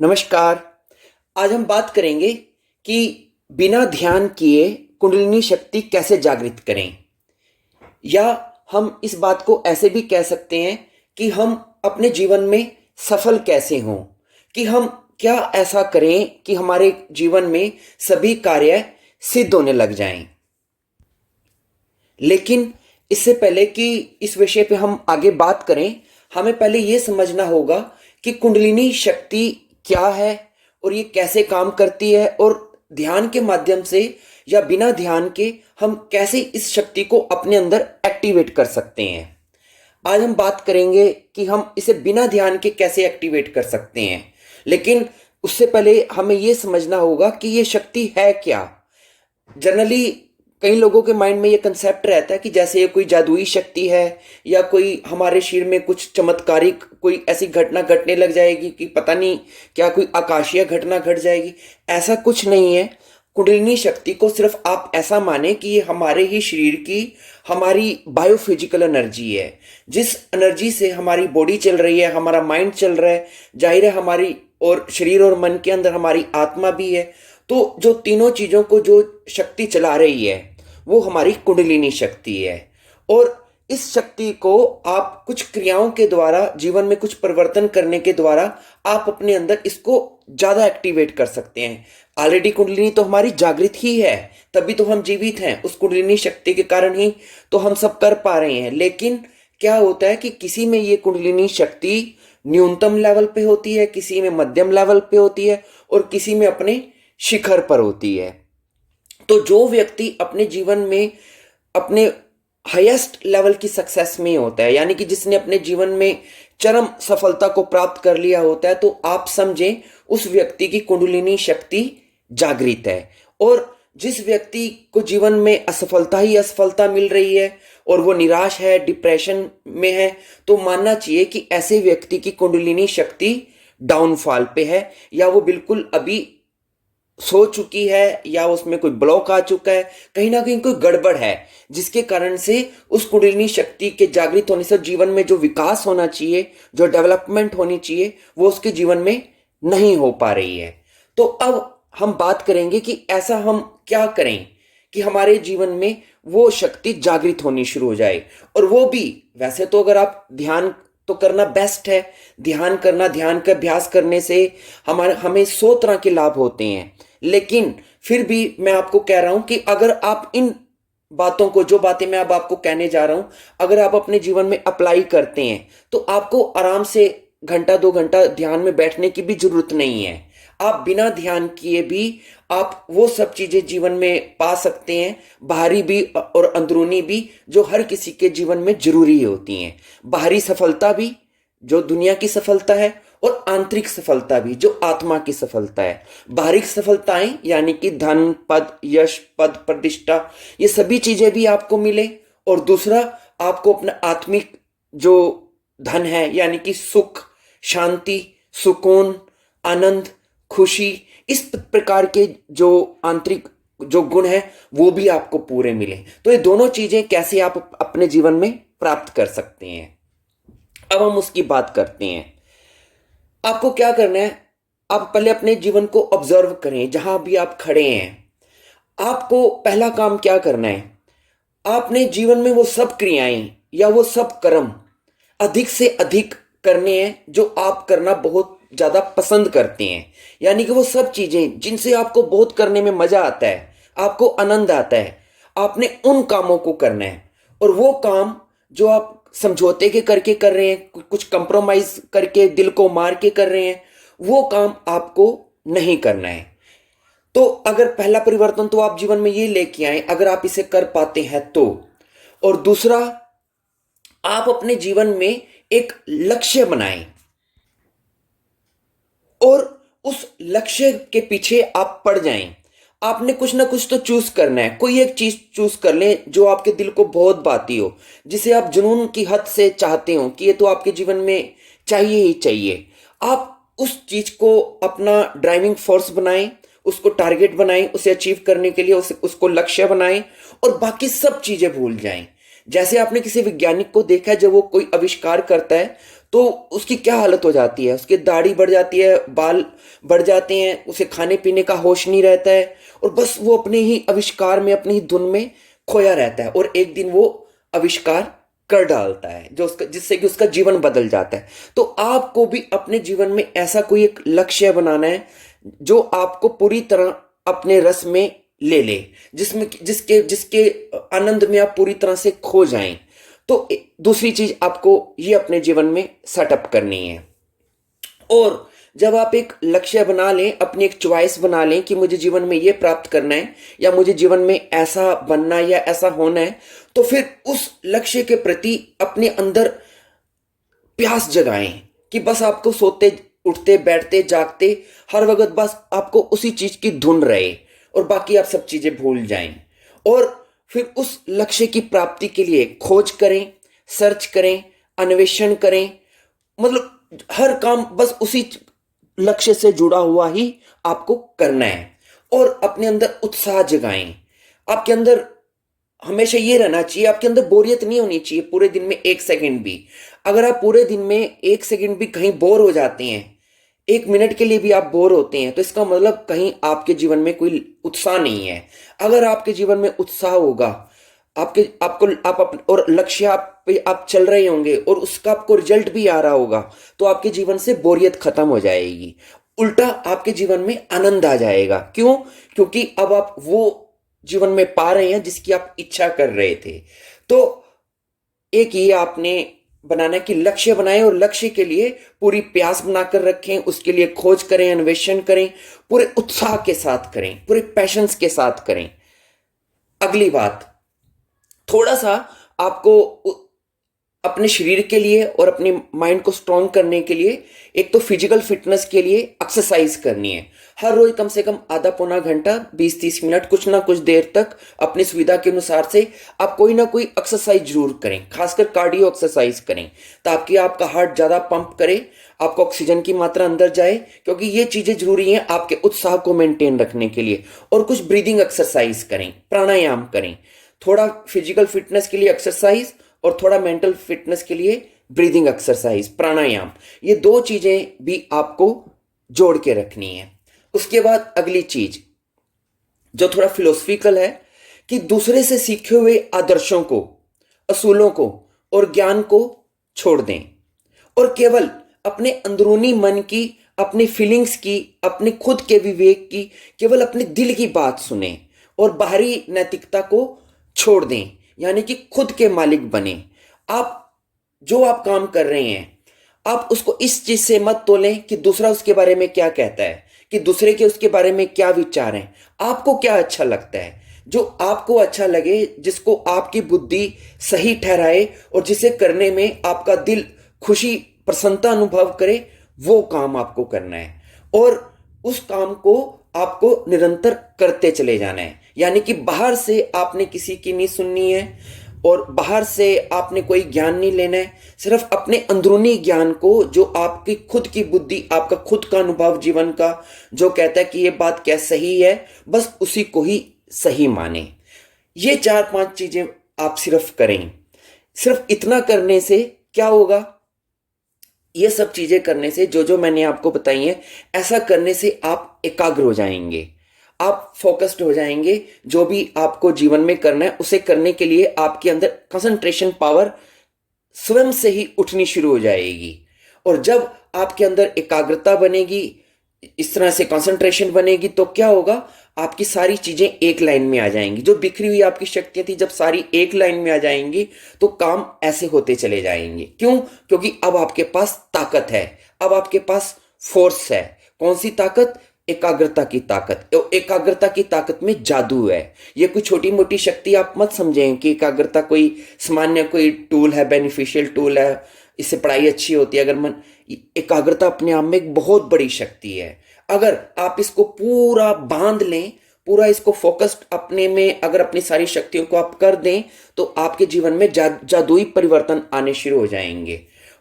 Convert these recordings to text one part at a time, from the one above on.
नमस्कार। आज हम बात करेंगे कि बिना ध्यान किए कुंडलिनी शक्ति कैसे जागृत करें, या हम इस बात को ऐसे भी कह सकते हैं कि हम अपने जीवन में सफल कैसे हों, कि हम क्या ऐसा करें कि हमारे जीवन में सभी कार्य सिद्ध होने लग जाएं। लेकिन इससे पहले कि इस विषय पे हम आगे बात करें, हमें पहले ये समझना होगा कि कुंडलिनी शक्ति क्या है और ये कैसे काम करती है, और ध्यान के माध्यम से या बिना ध्यान के हम कैसे इस शक्ति को अपने अंदर एक्टिवेट कर सकते हैं। आज हम बात करेंगे कि हम इसे बिना ध्यान के कैसे एक्टिवेट कर सकते हैं। लेकिन उससे पहले हमें यह समझना होगा कि ये शक्ति है क्या। जनरली कई लोगों के माइंड में ये कंसेप्ट रहता है कि जैसे ये कोई जादुई शक्ति है, या कोई हमारे शरीर में कुछ चमत्कारिक कोई ऐसी घटना घटने लग जाएगी कि पता नहीं क्या कोई आकाशीय घटना घट जाएगी। ऐसा कुछ नहीं है। कुंडलिनी शक्ति को सिर्फ आप ऐसा माने कि ये हमारे ही शरीर की हमारी बायोफिजिकल एनर्जी है, जिस एनर्जी से हमारी बॉडी चल रही है, हमारा माइंड चल रहा है, जाहिर है हमारी और शरीर और मन के अंदर हमारी आत्मा भी है। तो जो तीनों चीजों को जो शक्ति चला रही है वो हमारी कुंडलिनी शक्ति है। और इस शक्ति को आप कुछ क्रियाओं के द्वारा, जीवन में कुछ परिवर्तन करने के द्वारा आप अपने अंदर इसको ज्यादा एक्टिवेट कर सकते हैं। ऑलरेडी कुंडलिनी तो हमारी जागृत ही है, तभी तो हम जीवित हैं। उस कुंडलिनी शक्ति के कारण ही तो हम सब कर पा रहे हैं। लेकिन क्या होता है कि किसी में ये कुंडलिनी शक्ति न्यूनतम लेवल पे होती है, किसी में मध्यम लेवल पे होती है, और किसी में अपने शिखर पर होती है। तो जो व्यक्ति अपने जीवन में अपने हाईएस्ट लेवल की सक्सेस में होता है, यानी कि जिसने अपने जीवन में चरम सफलता को प्राप्त कर लिया होता है, तो आप समझें उस व्यक्ति की कुंडलिनी शक्ति जागृत है। और जिस व्यक्ति को जीवन में असफलता ही असफलता मिल रही है और वो निराश है, डिप्रेशन में है, तो मानना चाहिए कि ऐसे व्यक्ति की कुंडलिनी शक्ति डाउनफॉल पे है, या वो बिल्कुल अभी सो चुकी है, या उसमें कोई ब्लॉक आ चुका है, कहीं ना कहीं कोई गड़बड़ है, जिसके कारण से उस कुंडलिनी शक्ति के जागृत होने से जीवन में जो विकास होना चाहिए, जो डेवलपमेंट होनी चाहिए, वो उसके जीवन में नहीं हो पा रही है। तो अब हम बात करेंगे कि ऐसा हम क्या करें कि हमारे जीवन में वो शक्ति जागृत होनी शुरू हो जाए। और वो भी वैसे तो अगर आप ध्यान तो करना बेस्ट है, ध्यान करना, ध्यान का अभ्यास करने से हमें 100 तरह के लाभ होते हैं। लेकिन फिर भी मैं आपको कह रहा हूं कि अगर आप इन बातों को, जो बातें मैं अब आपको कहने जा रहा हूं, अगर आप अपने जीवन में अप्लाई करते हैं तो आपको आराम से घंटा 2 घंटा ध्यान में बैठने की भी जरूरत नहीं है। आप बिना ध्यान किए भी आप वो सब चीजें जीवन में पा सकते हैं, बाहरी भी और अंदरूनी भी, जो हर किसी के जीवन में जरूरी होती हैं। बाहरी सफलता भी जो दुनिया की सफलता है, और आंतरिक सफलता भी जो आत्मा की सफलता है। बाहरी सफलताएं यानी कि धन, पद, यश, पद, प्रतिष्ठा, ये सभी चीजें भी आपको मिले, और दूसरा आपको अपना आत्मिक जो धन है, यानी कि सुख, शांति, सुकून, आनंद, खुशी, इस प्रकार के जो आंतरिक जो गुण है वो भी आपको पूरे मिले। तो ये दोनों चीजें कैसे आप अपने जीवन में प्राप्त कर सकते हैं, अब हम उसकी बात करते हैं। आपको क्या करना है, आप पहले अपने जीवन को ऑब्जर्व करें। जहां भी आप खड़े हैं, आपको पहला काम क्या करना है, आपने जीवन में वो सब क्रियाएं या वो सब कर्म अधिक से अधिक करने हैं जो आप करना बहुत ज्यादा पसंद करते हैं। यानी कि वो सब चीजें जिनसे आपको बहुत करने में मजा आता है, आपको आनंद आता है, आपने उन कामों को करना है। और वो काम जो आप समझौते के करके कर रहे हैं, कुछ कंप्रोमाइज करके, दिल को मार के कर रहे हैं, वो काम आपको नहीं करना है। तो अगर पहला परिवर्तन तो आप जीवन में ये लेके आए, अगर आप इसे कर पाते हैं तो। और दूसरा, आप अपने जीवन में एक लक्ष्य बनाएं, और उस लक्ष्य के पीछे आप पड़ जाएं। आपने कुछ ना कुछ तो चूज करना है। कोई एक चीज चूज कर लें जो आपके दिल को बहुत भाती हो, जिसे आप जुनून की हद से चाहते हो कि ये तो आपके जीवन में चाहिए ही चाहिए। आप उस चीज को अपना ड्राइविंग फोर्स बनाएं, उसको टारगेट बनाएं, उसे अचीव करने के लिए उसको लक्ष्य बनाएं, और बाकी सब चीजें भूल जाएं। जैसे आपने किसी वैज्ञानिक को देखा है, जब वो कोई आविष्कार करता है तो उसकी क्या हालत हो जाती है, उसकी दाढ़ी बढ़ जाती है, बाल बढ़ जाते हैं, उसे खाने पीने का होश नहीं रहता है, और बस वो अपने ही आविष्कार में, अपनी ही धुन में खोया रहता है, और एक दिन वो आविष्कार कर डालता है जो उसका, जिससे कि उसका जीवन बदल जाता है। तो आपको भी अपने जीवन में ऐसा कोई एक लक्ष्य बनाना है जो आपको पूरी तरह अपने रस में ले ले, जिसमें जिसके जिसके आनंद में आप पूरी तरह से खो जाएं। तो दूसरी चीज आपको ये अपने जीवन में सेटअप करनी है। और जब आप एक लक्ष्य बना लें, अपनी एक चॉइस बना लें कि मुझे जीवन में ये प्राप्त करना है, या मुझे जीवन में ऐसा बनना या ऐसा होना है, तो फिर उस लक्ष्य के प्रति अपने अंदर प्यास जगाएं कि बस आपको सोते उठते बैठते जागते हर वक्त बस आपको उसी चीज की धुन रहे, और बाकी आप सब चीजें भूल जाएं। और फिर उस लक्ष्य की प्राप्ति के लिए खोज करें, सर्च करें, अन्वेषण करें, मतलब हर काम बस उसी लक्ष्य से जुड़ा हुआ ही आपको करना है। और अपने अंदर उत्साह जगाएं। आपके अंदर हमेशा ये रहना चाहिए, आपके अंदर बोरियत नहीं होनी चाहिए पूरे दिन में एक सेकंड भी। अगर आप पूरे दिन में एक सेकंड भी कहीं बोर हो जाते हैं, एक मिनट के लिए भी आप बोर होते हैं, तो इसका मतलब कहीं आपके जीवन में कोई उत्साह नहीं है। अगर आपके जीवन में उत्साह होगा, आपके आपको और लक्ष्य आप पे आप चल रहे होंगे, और उसका आपको रिजल्ट भी आ रहा होगा, तो आपके जीवन से बोरियत खत्म हो जाएगी। उल्टा आपके जीवन में आनंद आ जाएगा। क्यों? क्योंकि अब आप वो जीवन में पा रहे हैं जिसकी आप इच्छा कर रहे थे। तो एक ये आपने बनाना कि लक्ष्य बनाएं, और लक्ष्य के लिए पूरी प्यास बनाकर रखें, उसके लिए खोज करें, अन्वेषण करें, पूरे उत्साह के साथ करें, पूरे पैशंस के साथ करें। अगली बात, थोड़ा सा आपको अपने शरीर के लिए और अपने माइंड को स्ट्रांग करने के लिए, एक तो फिजिकल फिटनेस के लिए एक्सरसाइज करनी है। हर रोज कम से कम आधा पौना घंटा, 20-30 मिनट, कुछ ना कुछ देर तक अपनी सुविधा के अनुसार से आप कोई ना कोई एक्सरसाइज जरूर करें, खासकर कार्डियो एक्सरसाइज करें, ताकि आपका हार्ट ज्यादा पंप करे, आपको ऑक्सीजन की मात्रा अंदर जाए, क्योंकि ये चीजें जरूरी हैं आपके उत्साह को मेंटेन रखने के लिए। और कुछ ब्रीदिंग एक्सरसाइज करें, प्राणायाम करें, थोड़ा फिजिकल फिटनेस के लिए एक्सरसाइज और थोड़ा मेंटल फिटनेस के लिए ब्रीदिंग एक्सरसाइज, प्राणायाम, ये दो चीजें भी आपको जोड़ के रखनी है। उसके बाद अगली चीज जो थोड़ा फिलोसफिकल है, कि दूसरे से सीखे हुए आदर्शों को, असूलों को और ज्ञान को छोड़ दें, और केवल अपने अंदरूनी मन की, अपनी फीलिंग्स की, अपने खुद के विवेक की, केवल अपने दिल की बात सुने, और बाहरी नैतिकता को छोड़ दें, यानी कि खुद के मालिक बने। आप जो आप काम कर रहे हैं, आप उसको इस चीज से मत तोलें कि दूसरा उसके बारे में क्या कहता है, कि दूसरे के उसके बारे में क्या विचार हैं। आपको क्या अच्छा लगता है, जो आपको अच्छा लगे, जिसको आपकी बुद्धि सही ठहराए, और जिसे करने में आपका दिल खुशी, प्रसन्नता अनुभव करे, वो काम आपको करना है। और उस काम को आपको निरंतर करते चले जाना है। यानी कि बाहर से आपने किसी की नहीं सुननी है, और बाहर से आपने कोई ज्ञान नहीं लेना है। सिर्फ अपने अंदरूनी ज्ञान को, जो आपकी खुद की बुद्धि, आपका खुद का अनुभव जीवन का जो कहता है कि ये बात क्या सही है, बस उसी को ही सही माने। ये 4-5 चीजें आप सिर्फ करें। सिर्फ इतना करने से क्या होगा, ये सब चीजें करने से, जो जो मैंने आपको बताई हैं, ऐसा करने से आप एकाग्र हो जाएंगे, आप फोकस्ड हो जाएंगे। जो भी आपको जीवन में करना है, उसे करने के लिए आपके अंदर कंसंट्रेशन पावर स्वयं से ही उठनी शुरू हो जाएगी। और जब आपके अंदर एकाग्रता बनेगी, इस तरह से कंसंट्रेशन बनेगी, तो क्या होगा, आपकी सारी चीजें एक लाइन में आ जाएंगी। जो बिखरी हुई आपकी शक्तियां थी, जब सारी एक लाइन में आ जाएंगी, तो काम ऐसे होते चले जाएंगे। क्यों? क्योंकि अब आपके पास ताकत है, अब आपके पास फोर्स है। कौन सी ताकत? एकाग्रता की ताकत। तो एकाग्रता की ताकत में जादू है। ये कोई छोटी मोटी शक्ति आप मत समझें कि एकाग्रता कोई सामान्य कोई टूल है, बेनिफिशियल टूल है, इससे पढ़ाई अच्छी होती है। अगर मन, एकाग्रता अपने आप में एक बहुत बड़ी शक्ति है। अगर आप इसको पूरा बांध लें, पूरा इसको फोकस्ड अपने में, अगर अपनी सारी शक्तियों को आप कर दें, तो आपके जीवन में जादुई परिवर्तन आने शुरू हो जाएंगे।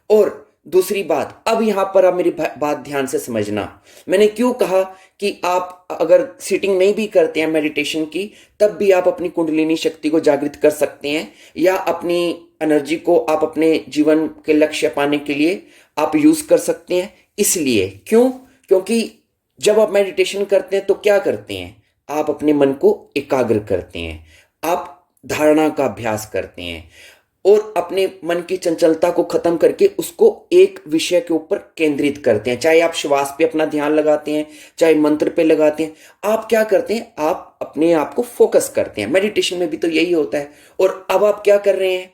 और दूसरी बात, अब यहां पर आप मेरी बात ध्यान से समझना। मैंने क्यों कहा कि आप अगर सीटिंग नहीं भी करते हैं मेडिटेशन की, तब भी आप अपनी कुंडलिनी शक्ति को जागृत कर सकते हैं, या अपनी एनर्जी को आप अपने जीवन के लक्ष्य पाने के लिए आप यूज कर सकते हैं। इसलिए क्यों? क्योंकि जब आप मेडिटेशन करते हैं तो क्या करते हैं? आप अपने मन को एकाग्र करते हैं, आप धारणा का अभ्यास करते हैं और अपने मन की चंचलता को खत्म करके उसको एक विषय के ऊपर केंद्रित करते हैं। चाहे आप श्वास पे अपना ध्यान लगाते हैं, चाहे मंत्र पे लगाते हैं, आप क्या करते हैं? आप अपने आप को फोकस करते हैं। मेडिटेशन में भी तो यही होता है। और अब आप क्या कर रहे हैं?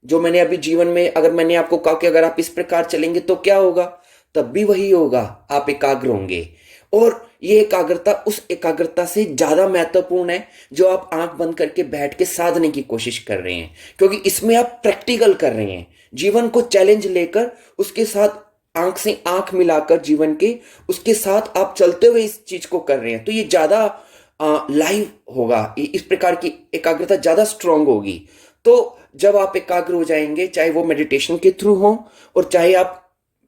जो मैंने अभी जीवन में, अगर मैंने आपको कहा कि अगर आप इस प्रकार चलेंगे तो क्या होगा, तब भी वही होगा, आप एकाग्र होंगे। और ये एकाग्रता उस एकाग्रता से ज्यादा महत्वपूर्ण है जो आप आंख बंद करके बैठ के साधने की कोशिश कर रहे हैं, क्योंकि इसमें आप प्रैक्टिकल कर रहे हैं, जीवन को चैलेंज लेकर उसके साथ आंख से आंख मिलाकर जीवन के उसके साथ आप चलते हुए इस चीज को कर रहे हैं। तो ये ज्यादा लाइव होगा, इस प्रकार की एकाग्रता ज्यादा स्ट्रांग होगी। तो जब आप एकाग्र हो जाएंगे, चाहे वो मेडिटेशन के थ्रू हो और चाहे आप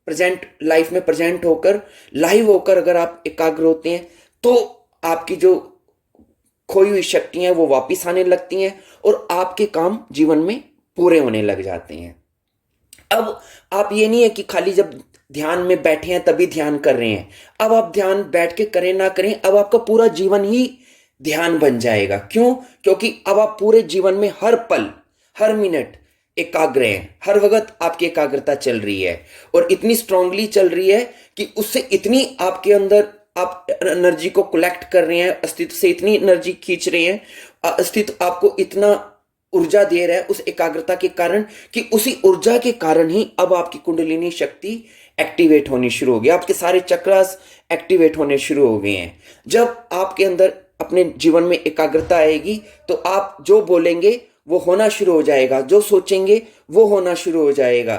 प्रेजेंट लाइफ में प्रेजेंट होकर लाइव होकर अगर आप एकाग्र होते हैं, तो आपकी जो खोई हुई शक्तियां हैं वो वापस आने लगती हैं और आपके काम जीवन में पूरे होने लग जाते हैं। अब आप ये नहीं है कि खाली जब ध्यान में बैठे हैं तभी ध्यान कर रहे हैं। अब आप ध्यान बैठ के करें ना करें, अब आपका पूरा जीवन ही ध्यान बन जाएगा। क्यों? क्योंकि अब आप पूरे जीवन में हर पल हर मिनट एकाग्र हैं, हर वक्त आपकी एकाग्रता चल रही है और इतनी स्ट्रांगली चल रही है कि उससे इतनी आपके अंदर आप एनर्जी को कलेक्ट कर रहे हैं, अस्तित्व से इतनी एनर्जी खींच रहे हैं, अस्तित्व आपको इतना ऊर्जा दे रहा है उस एकाग्रता के कारण कि उसी ऊर्जा के कारण ही अब आपकी कुंडलिनी शक्ति एक्टिवेट होनी शुरू हो गई, आपके सारे चक्रास एक्टिवेट होने शुरू हो गए हैं। जब आपके अंदर अपने जीवन में एकाग्रता आएगी तो आप जो बोलेंगे वो होना शुरू हो जाएगा, जो सोचेंगे वो होना शुरू हो जाएगा।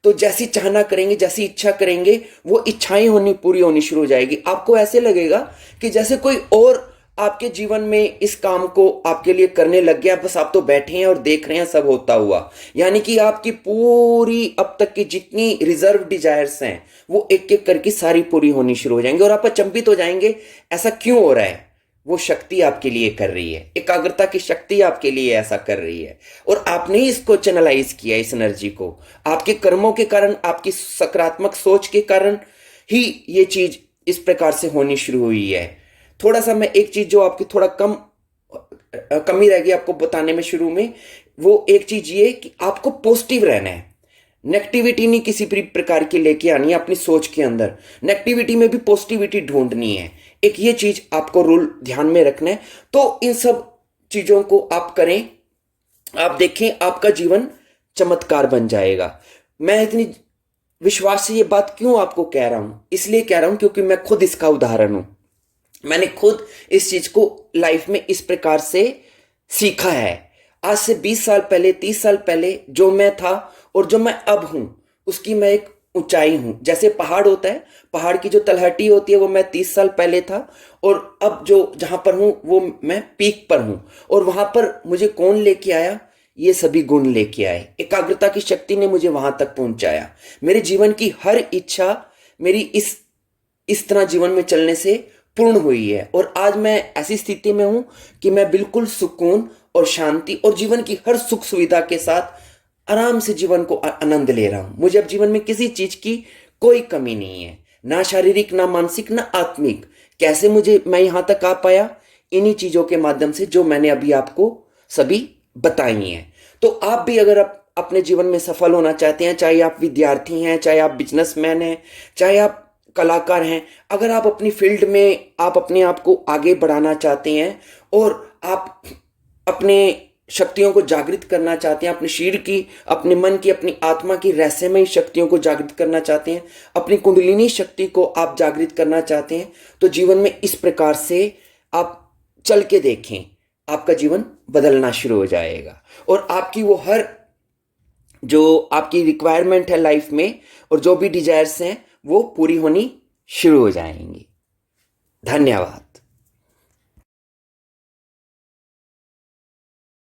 तो जैसी चाहना करेंगे, जैसी इच्छा करेंगे, वो इच्छाएं होनी पूरी होनी शुरू हो जाएगी। आपको ऐसे लगेगा कि जैसे कोई और आपके जीवन में इस काम को आपके लिए करने लग गया, बस आप तो बैठे हैं और देख रहे हैं सब होता हुआ। यानी कि आपकी पूरी अब तक की जितनी रिजर्व डिजायर्स हैं वो एक एक करके सारी पूरी होनी शुरू हो जाएंगे और आप अचंभित हो जाएंगे, ऐसा क्यों हो रहा है? वो शक्ति आपके लिए कर रही है, एकाग्रता की शक्ति आपके लिए ऐसा कर रही है और आपने इसको चैनलाइज किया, इस एनर्जी को। आपके कर्मों के कारण, आपकी सकारात्मक सोच के कारण ही ये चीज इस प्रकार से होनी शुरू हुई है। थोड़ा सा मैं एक चीज जो आपकी थोड़ा कमी रह गई आपको बताने में शुरू में, वो एक चीज ये कि आपको पॉजिटिव रहना है, नेगेटिविटी नहीं किसी भी प्रकार की लेके आनी है अपनी सोच के अंदर। नेगेटिविटी में भी पॉजिटिविटी ढूंढनी है, एक ये चीज आपको रूल ध्यान में रखना है। तो इन सब चीजों को आप करें, आप देखें आपका जीवन चमत्कार बन जाएगा। मैं इतनी विश्वास से ये बात क्यों आपको कह रहा हूं? इसलिए कह रहा हूं क्योंकि मैं खुद इसका उदाहरण हूं। मैंने खुद इस चीज को लाइफ में इस प्रकार से सीखा है। आज से 20 साल पहले, 30 साल पहले जो मैं था और जो मैं अब हूं, उसकी मैं एक ऊंचाई हूं। जैसे पहाड़ होता है, पहाड़ की जो तलहटी होती है वो मैं 30 साल पहले था और अब जो जहां पर हूं वो मैं पीक पर हूं। और वहां पर मुझे कौन लेके आया? ये सभी गुण लेके आए, एकाग्रता की शक्ति ने मुझे वहां तक पहुंचाया। मेरे जीवन की हर इच्छा मेरी इस तरह जीवन में चलने से पूर्ण हुई है और आज मैं ऐसी स्थिति में हूं कि मैं बिल्कुल सुकून और शांति और जीवन की हर सुख सुविधा के साथ आराम से जीवन को आनंद ले रहा हूं। मुझे अब जीवन में किसी चीज की कोई कमी नहीं है, ना शारीरिक, ना मानसिक, ना आत्मिक। कैसे मैं यहां तक आ पाया? इन्हीं चीजों के माध्यम से जो मैंने अभी आपको सभी बताई हैं। तो आप भी अगर अपने जीवन में सफल होना चाहते हैं, चाहे आप विद्यार्थी हैं, चाहे आप बिजनेसमैन हैं, चाहे आप कलाकार हैं, अगर आप अपनी फील्ड में आप अपने आप को आगे बढ़ाना चाहते हैं और आप अपने शक्तियों को जागृत करना चाहते हैं, अपने शरीर की, अपने मन की, अपनी आत्मा की रहस्यमय शक्तियों को जागृत करना चाहते हैं, अपनी कुंडलिनी शक्ति को आप जागृत करना चाहते हैं, तो जीवन में इस प्रकार से आप चल के देखें, आपका जीवन बदलना शुरू हो जाएगा और आपकी वो हर जो आपकी रिक्वायरमेंट है लाइफ में और जो भी डिजायर्स हैं वो पूरी होनी शुरू हो जाएंगी। धन्यवाद।